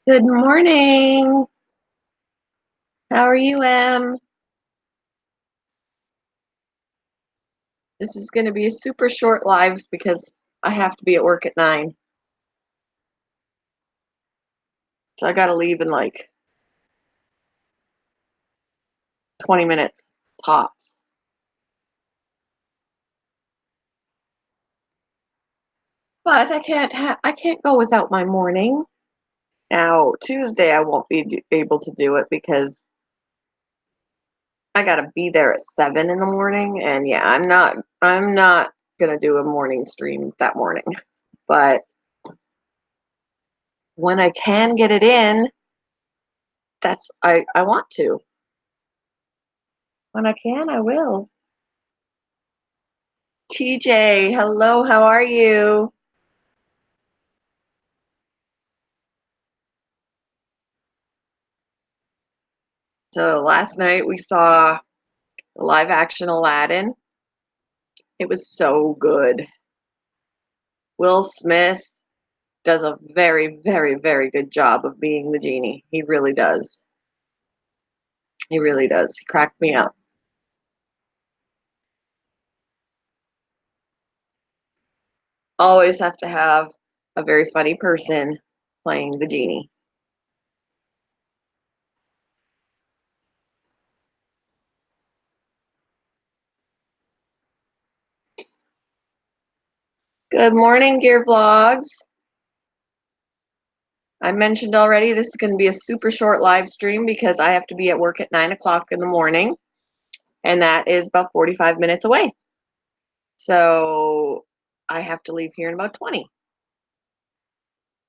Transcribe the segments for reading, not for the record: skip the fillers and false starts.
Good morning. How are you, Em? This is going to be a super short live because I have to be at work at 9. So I got to leave in like 20 minutes tops. But I can't go without my morning. Now, Tuesday I won't be able to do it because I got to be there at 7 in the morning, and yeah, I'm not going to do a morning stream that morning. But when I can get it in, I want to. When I can, I will. TJ, hello, how are you? So last night we saw live action Aladdin. It was so good. Will Smith does a very, very, very good job of being the genie. He really does. He really does. He cracked me up. Always have to have a very funny person playing the genie. Good morning, Gear Vlogs. I mentioned already this is going to be a super short live stream because I have to be at work at 9 o'clock in the morning, and that is about 45 minutes away. So I have to leave here in about 20,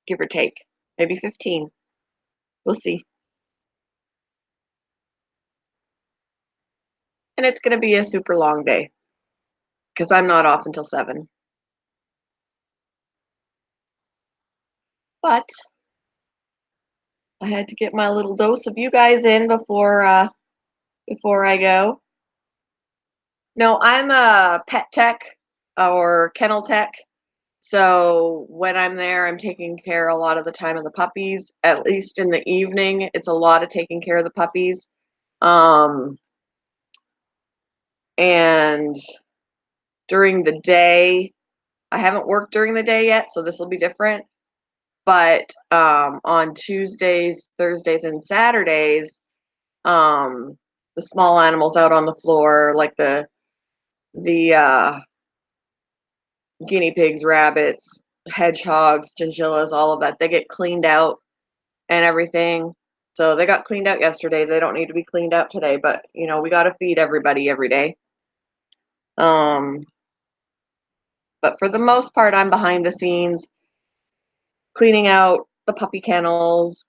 give or take, maybe 15. We'll see. And it's going to be a super long day because I'm not off until 7. But I had to get my little dose of you guys in before I go. No, I'm a pet tech or kennel tech. So when I'm there, I'm taking care a lot of the time of the puppies. At least in the evening, it's a lot of taking care of the puppies. Um, and during the day, I haven't worked during the day yet, so this will be different. But on Tuesdays, Thursdays, and Saturdays, um, the small animals out on the floor, like the guinea pigs, rabbits, hedgehogs, chinchillas, all of that, they get cleaned out and everything. So they got cleaned out yesterday. They don't need to be cleaned out today, but we got to feed everybody every day. Um, but for the most part, I'm behind the scenes cleaning out the puppy kennels,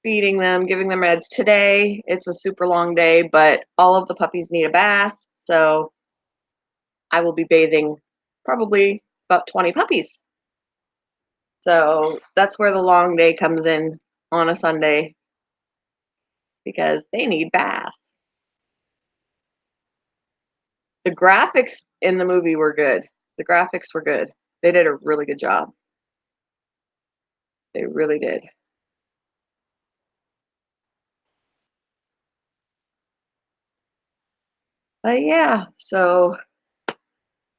feeding them, giving them meds. Today, it's a super long day, but all of the puppies need a bath, so I will be bathing probably about 20 puppies. So that's where the long day comes in on a Sunday because they need baths. The graphics in the movie were good. The graphics were good. They did a really good job. They really did. But yeah, so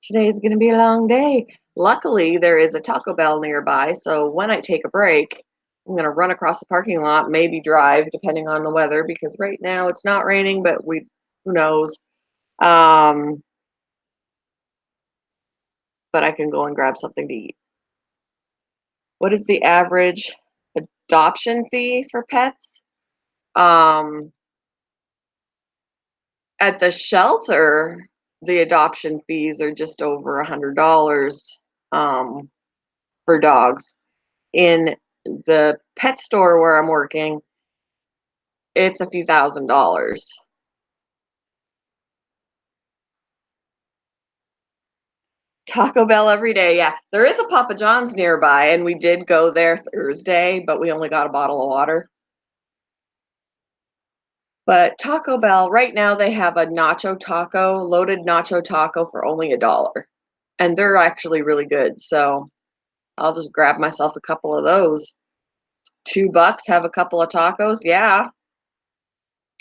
today is going to be a long day. Luckily, there is a Taco Bell nearby, so when I take a break, I'm going to run across the parking lot, maybe drive, depending on the weather, because right now it's not raining, but who knows. Um, but I can go and grab something to eat. What is the average adoption fee for pets? Um, at the shelter, the adoption fees are just over $100 for dogs. In the pet store where I'm working, it's a few $1,000s. Taco Bell every day, yeah. There is a Papa John's nearby, and we did go there Thursday, but we only got a bottle of water. But Taco Bell, right now they have a nacho taco, loaded nacho taco for only $1. And they're actually really good. So I'll just grab myself a couple of those. $2, have a couple of tacos. Yeah,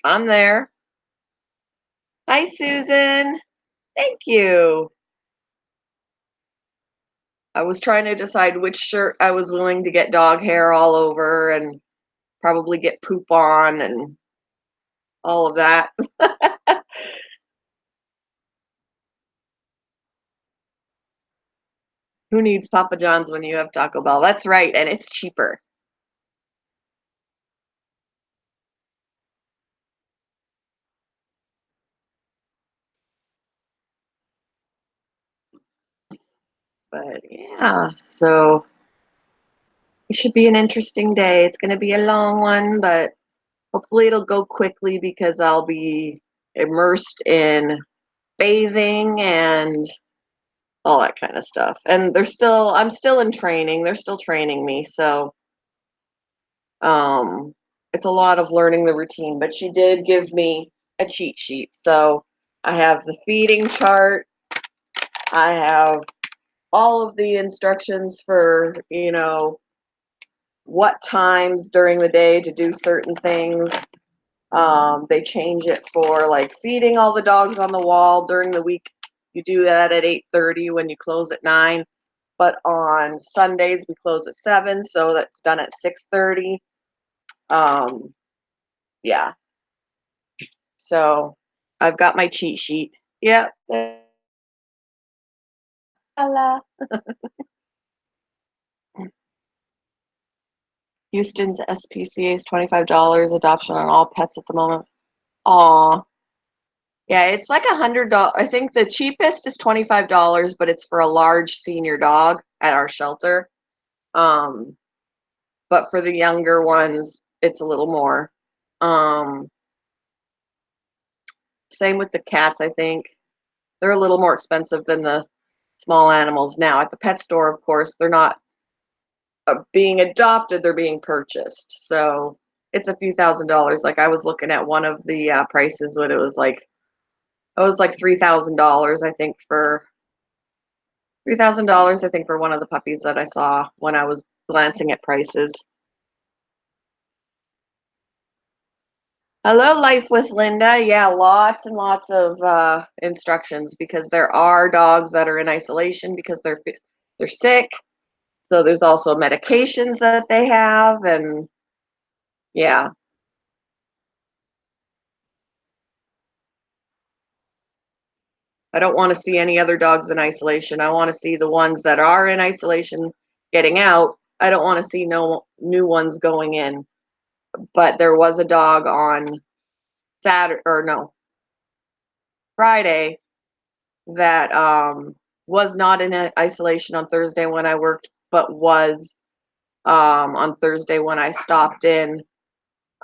I'm there. Hi, Susan. Thank you. I was trying to decide which shirt I was willing to get dog hair all over and probably get poop on and all of that. Who needs Papa John's when you have Taco Bell? That's right, and it's cheaper. But yeah, so it should be an interesting day. It's going to be a long one, but hopefully it'll go quickly because I'll be immersed in bathing and all that kind of stuff. And I'm still in training. They're still training me, so um it's a lot of learning the routine, but she did give me a cheat sheet. So I have the feeding chart. I have all of the instructions for, what times during the day to do certain things. They change it for like feeding all the dogs on the wall during the week. You do that at 8:30 when you close at 9. But on Sundays we close at 7, so that's done at 6:30. Um, yeah. So I've got my cheat sheet. Yep. Hello. Houston's SPCA is $25 adoption on all pets at the moment. Aw. Yeah, it's like $100. I think the cheapest is $25, but it's for a large senior dog at our shelter. Um, but for the younger ones, it's a little more. Um, Same with the cats, I think. They're a little more expensive than the small animals now. At the pet store, of course, they're not being adopted, they're being purchased. So it's a few $1,000s. Like I was looking at one of the prices when it was like $3,000, I think, for $3,000, I think, for one of the puppies that I saw when I was glancing at prices. Hello, Life with Linda. Yeah, lots and lots of instructions because there are dogs that are in isolation because they're sick. So there's also medications that they have, and yeah, I don't want to see any other dogs in isolation. I want to see the ones that are in isolation getting out. I don't want to see no new ones going in. But there was a dog on Saturday, or no, Friday, that was not in isolation on Thursday when I worked, but was on Thursday when I stopped in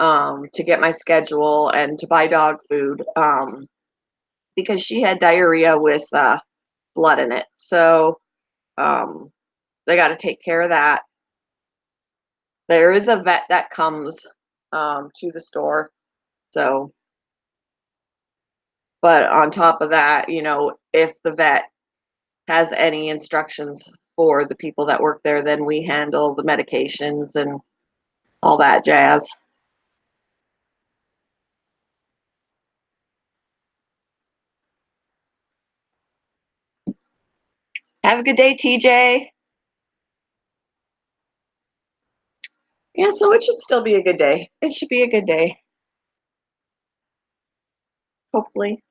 to get my schedule and to buy dog food because she had diarrhea with blood in it. So um, they got to take care of that. There is a vet that comes to the store. So, but on top of that, if the vet has any instructions for the people that work there, then we handle the medications and all that jazz. Have a good day, TJ. Yeah, so it should still be a good day. It should be a good day. Hopefully.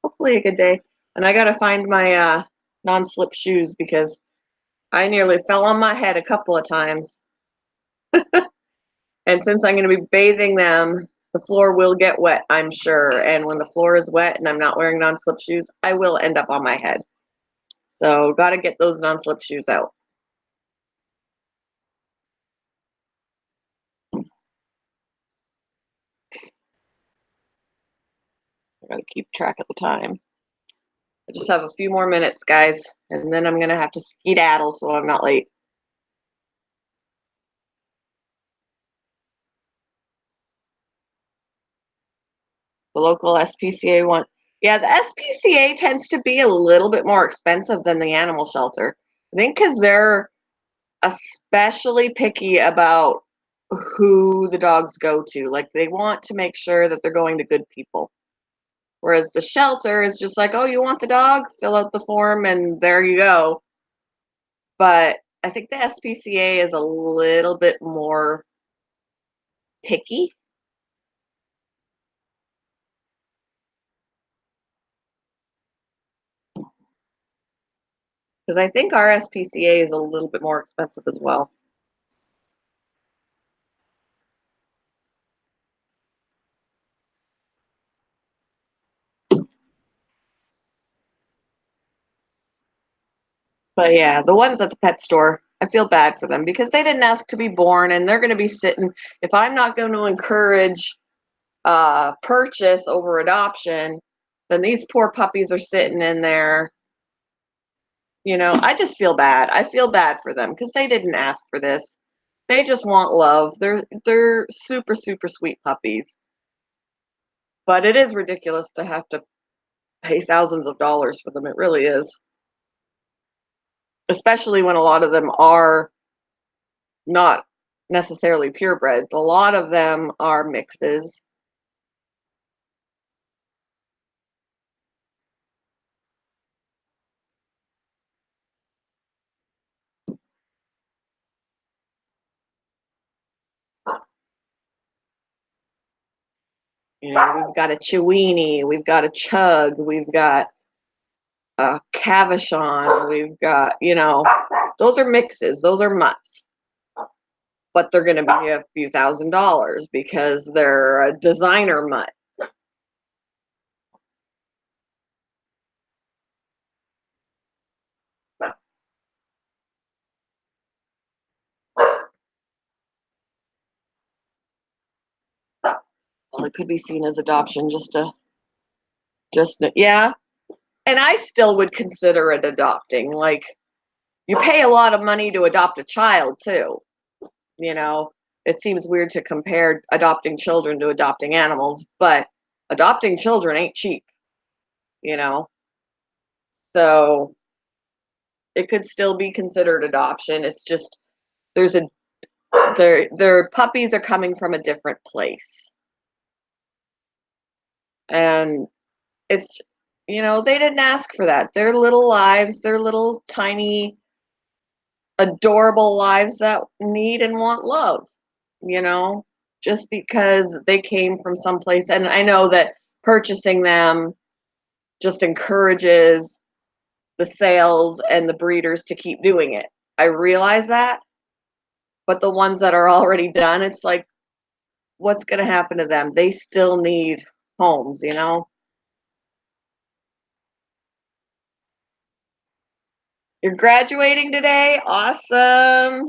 Hopefully a good day. And I gotta find my non-slip shoes because I nearly fell on my head a couple of times. And since I'm gonna be bathing them, the floor will get wet, I'm sure. And when the floor is wet and I'm not wearing non-slip shoes, I will end up on my head. So gotta get those non-slip shoes out. I gotta keep track of the time. I just have a few more minutes, guys, and then I'm gonna have to skedaddle so I'm not late. The local SPCA one. Yeah, the SPCA tends to be a little bit more expensive than the animal shelter. I think because they're especially picky about who the dogs go to. Like they want to make sure that they're going to good people. Whereas the shelter is just like, oh, you want the dog? Fill out the form and there you go. But I think the SPCA is a little bit more picky because I think our SPCA is a little bit more expensive as well. But yeah, the ones at the pet store, I feel bad for them because they didn't ask to be born and they're going to be sitting. If I'm not going to encourage purchase over adoption, then these poor puppies are sitting in there. I just feel bad. I feel bad for them because they didn't ask for this. They just want love. They're super super sweet puppies. But it is ridiculous to have to pay thousands of dollars for them. It really is. Especially when a lot of them are not necessarily purebred. A lot of them are mixes. We've got a Chiweenie, we've got a Chug, we've got a Cavachon, we've got, those are mixes, those are mutts, but they're going to be a few $1,000s because they're a designer mutt. Well, it could be seen as adoption yeah. And I still would consider it adopting. Like, you pay a lot of money to adopt a child, too. You know, it seems weird to compare adopting children to adopting animals, but adopting children ain't cheap, you know? So it could still be considered adoption. It's just there's a their puppies are coming from a different place. And it's they didn't ask for that. They're little lives, they're little tiny adorable lives that need and want love, you know, just because they came from someplace. And I know that purchasing them just encourages the sales and the breeders to keep doing it. I realize that, but the ones that are already done, it's like, what's going to happen to them? They still need homes. You're graduating today? Awesome.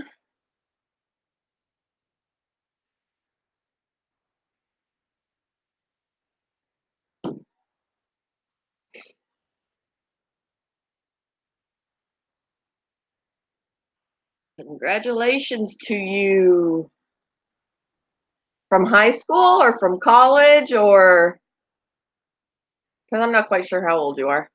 Congratulations to you. From high school or from college or because I'm not quite sure how old you are.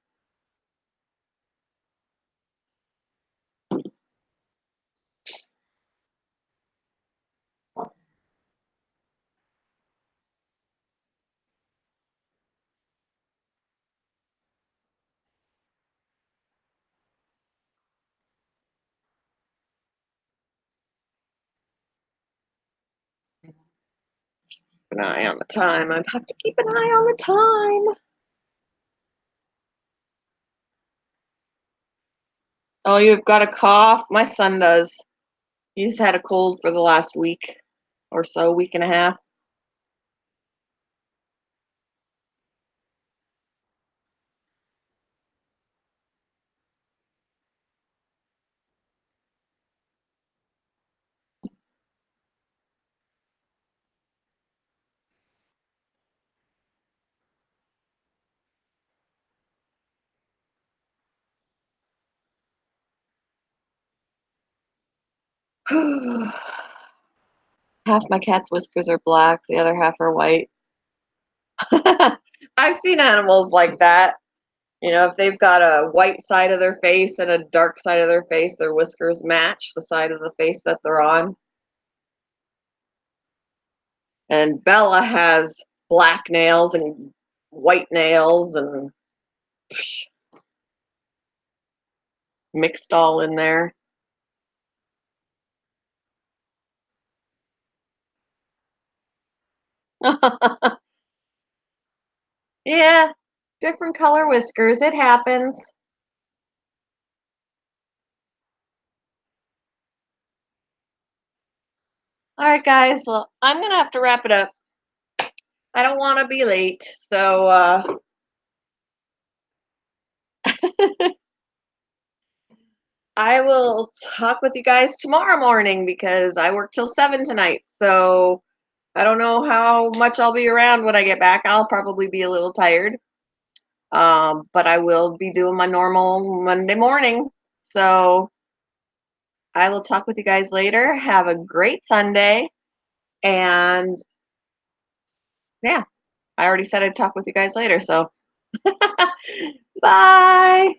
Keep an eye on the time. I have to keep an eye on the time. Oh, you've got a cough? My son does. He's had a cold for the last week or so, week and a half. Half my cat's whiskers are black, the other half are white. I've seen animals like that. If they've got a white side of their face and a dark side of their face, their whiskers match the side of the face that they're on. And Bella has black nails and white nails and psh, mixed all in there. Yeah, different color whiskers. It happens. All right, guys. Well, I'm gonna have to wrap it up. I don't want to be late, so I will talk with you guys tomorrow morning because I work till 7 tonight. So I don't know how much I'll be around when I get back. I'll probably be a little tired. But I will be doing my normal Monday morning. So I will talk with you guys later. Have a great Sunday. And yeah, I already said I'd talk with you guys later. So bye.